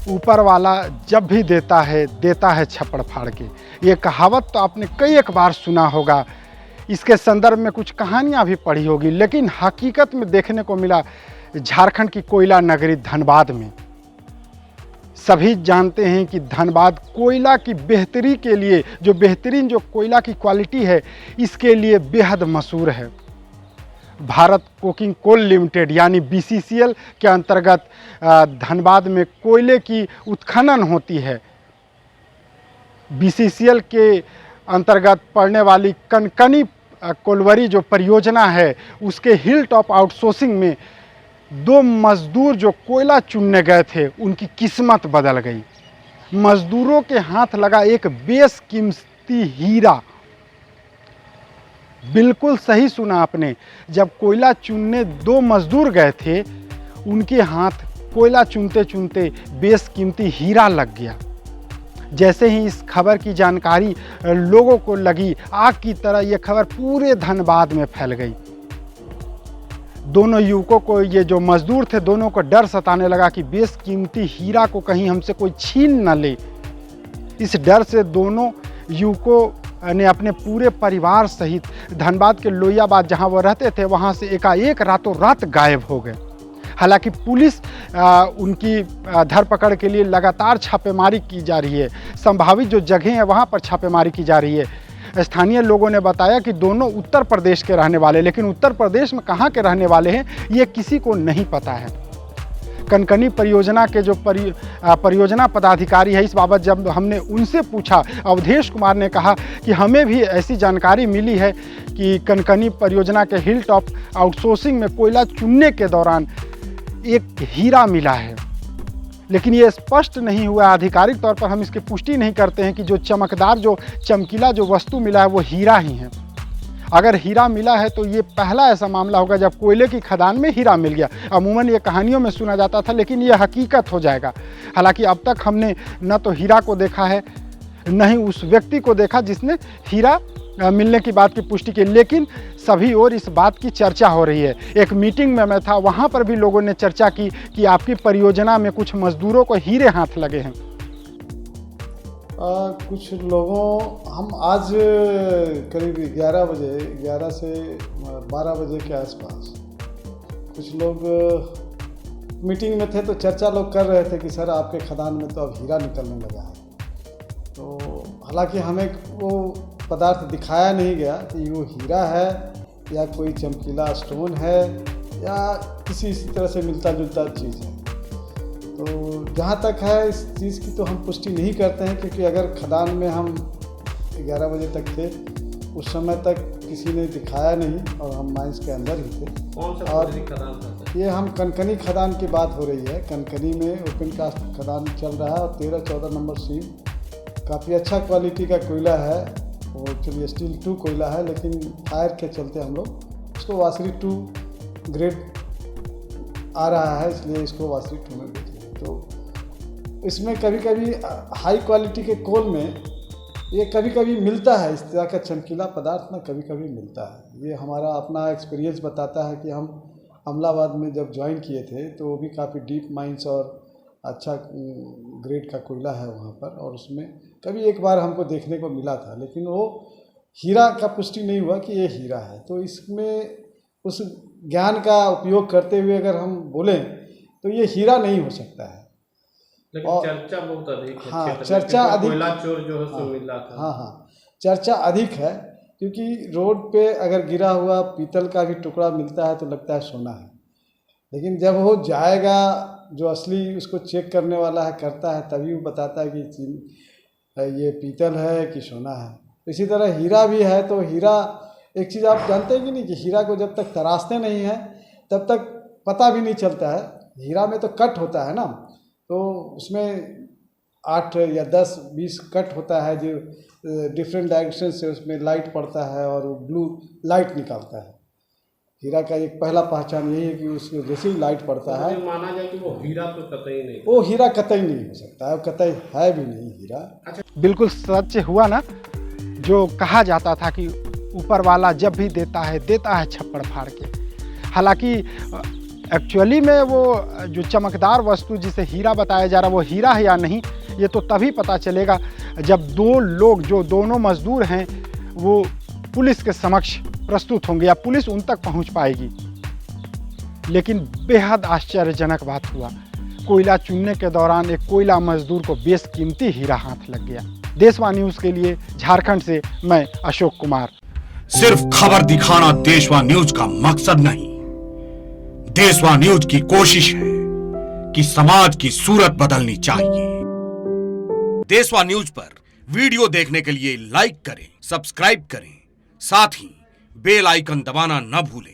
ऊपर वाला जब भी देता है छप्पड़ फाड़ के। ये कहावत तो आपने कई एक बार सुना होगा, इसके संदर्भ में कुछ कहानियाँ भी पढ़ी होगी, लेकिन हकीकत में देखने को मिला झारखंड की कोयला नगरी धनबाद में। सभी जानते हैं कि धनबाद कोयला की बेहतरी के लिए, जो बेहतरीन जो कोयला की क्वालिटी है, इसके लिए बेहद मशहूर है। भारत कोकिंग कोल लिमिटेड यानी BCCL के अंतर्गत धनबाद में कोयले की उत्खनन होती है। BCCL के अंतर्गत पड़ने वाली कनकनी कोलवरी जो परियोजना है, उसके हिल टॉप आउटसोर्सिंग में 2 मजदूर जो कोयला चुनने गए थे, उनकी किस्मत बदल गई। मजदूरों के हाथ लगा एक बेशकीमती हीरा। बिल्कुल सही सुना आपने, जब कोयला चुनने 2 मजदूर गए थे, उनके हाथ कोयला चुनते चुनते बेशकीमती हीरा लग गया। जैसे ही इस खबर की जानकारी लोगों को लगी, आग की तरह यह खबर पूरे धनबाद में फैल गई। दोनों युवकों को, ये जो मजदूर थे, दोनों को डर सताने लगा कि बेशकीमती हीरा को कहीं हमसे कोई छीन न ले। इस डर से दोनों युवकों ने अपने पूरे परिवार सहित धनबाद के लोहियाबाद जहां वो रहते थे, वहां से एकाएक रातों रात गायब हो गए। हालांकि पुलिस उनकी धरपकड़ के लिए लगातार छापेमारी की जा रही है। संभावित जो जगह हैं वहां पर छापेमारी की जा रही है। स्थानीय लोगों ने बताया कि दोनों उत्तर प्रदेश के रहने वाले, लेकिन उत्तर प्रदेश में कहां के रहने वाले हैं ये किसी को नहीं पता है। कनकनी परियोजना के जो परियोजना पदाधिकारी है, इस बाबत जब हमने उनसे पूछा, अवधेश कुमार ने कहा कि हमें भी ऐसी जानकारी मिली है कि कनकनी परियोजना के हिल टॉप आउटसोर्सिंग में कोयला चुनने के दौरान एक हीरा मिला है, लेकिन ये स्पष्ट नहीं हुआ। आधिकारिक तौर पर हम इसकी पुष्टि नहीं करते हैं कि जो चमकदार, जो चमकीला जो वस्तु मिला है वो हीरा ही है। अगर हीरा मिला है तो ये पहला ऐसा मामला होगा जब कोयले की खदान में हीरा मिल गया। अमूमन ये कहानियों में सुना जाता था, लेकिन ये हकीकत हो जाएगा। हालांकि अब तक हमने न तो हीरा को देखा है, न ही उस व्यक्ति को देखा जिसने हीरा मिलने की बात की पुष्टि की, लेकिन सभी ओर इस बात की चर्चा हो रही है। एक मीटिंग में मैं था, वहाँ पर भी लोगों ने चर्चा की कि आपकी परियोजना में कुछ मजदूरों को हीरे हाथ लगे हैं। कुछ लोगों, हम आज करीब 11 से 12 बजे के आसपास कुछ लोग मीटिंग में थे, तो चर्चा लोग कर रहे थे कि सर आपके खदान में तो अब हीरा निकलने लगा है। तो हालांकि हमें वो पदार्थ दिखाया नहीं गया कि वो हीरा है या कोई चमकीला स्टोन है या किसी इसी तरह से मिलता जुलता चीज़ है। तो जहाँ तक है इस चीज़ की तो हम पुष्टि नहीं करते हैं, क्योंकि अगर खदान में हम 11 बजे तक थे, उस समय तक किसी ने दिखाया नहीं और हम माइंस के अंदर ही थे। कौन सा और खदान था? ये हम कनकनी खदान की बात हो रही है। कनकनी में ओपन कास्ट खदान चल रहा है और 13-14 नंबर सीम काफ़ी अच्छा क्वालिटी का कोयला है। वो चलिए स्टील 2 कोयला है, लेकिन फायर के चलते हम लोग उसको वासरी 2 ग्रेड आ रहा है, इसलिए इसको वासरी 2 में बेच रहे हैं। तो इसमें कभी कभी हाई क्वालिटी के कोल में ये कभी कभी मिलता है, इस तरह का चमकीला पदार्थ ना कभी कभी मिलता है। ये हमारा अपना एक्सपीरियंस बताता है कि हम अमलाबाद में जब ज्वाइन किए थे तो वो भी काफ़ी डीप माइंस और अच्छा ग्रेड का कोयला है वहाँ पर, और उसमें कभी एक बार हमको देखने को मिला था, लेकिन वो हीरा का पुष्टि नहीं हुआ कि ये हीरा है। तो इसमें उस ज्ञान का उपयोग करते हुए अगर हम बोलें तो ये हीरा नहीं हो सकता है। लेकिन चर्चा बहुत अधिक है। हाँ, चर्चा अधिक, कोयला चोर जो है सो मिल रहा था। हाँ, चर्चा अधिक है, क्योंकि रोड पे अगर गिरा हुआ पीतल का भी टुकड़ा मिलता है तो लगता है सोना है, लेकिन जब वो जाएगा, जो असली उसको चेक करने वाला है करता है, तभी वो बताता है कि ये पीतल है कि सोना है। इसी तरह हीरा भी है। तो हीरा, एक चीज़ आप जानते हैं कि नहीं, कि हीरा को जब तक तराशते नहीं हैं तब तक पता भी नहीं चलता है। हीरा में तो कट होता है ना, तो उसमें 8 या 10-20 कट होता है जो डिफरेंट डायरेक्शन से उसमें लाइट पड़ता है और वो ब्लू लाइट निकालता है। हीरा का एक पहला पहचान यही है कि उसमें जैसे ही लाइट पड़ता है, माना जाए कि वो हीरा तो कतई नहीं, वो हीरा कतई नहीं हो सकता है, कतई है भी नहीं हीरा। बिल्कुल सच हुआ ना, जो कहा जाता था कि ऊपर वाला जब भी देता है छप्पड़ फाड़ के। हालांकि एक्चुअली में वो जो चमकदार वस्तु जिसे हीरा बताया जा रहा है वो हीरा है या नहीं, ये तो तभी पता चलेगा जब दो लोग जो दोनों मजदूर हैं वो पुलिस के समक्ष प्रस्तुत होंगे या पुलिस उन तक पहुंच पाएगी। लेकिन बेहद आश्चर्यजनक बात हुआ, कोयला चुनने के दौरान एक कोयला मजदूर को बेशकीमती हीरा हाथ लग गया। देशवा न्यूज़ के लिए झारखंड से मैं अशोक कुमार। सिर्फ खबर दिखाना देशवा न्यूज का मकसद नहीं, देशवा न्यूज की कोशिश है कि समाज की सूरत बदलनी चाहिए। देशवा न्यूज पर वीडियो देखने के लिए लाइक करें, सब्सक्राइब करें, साथ ही बेल आइकन दबाना न भूलें।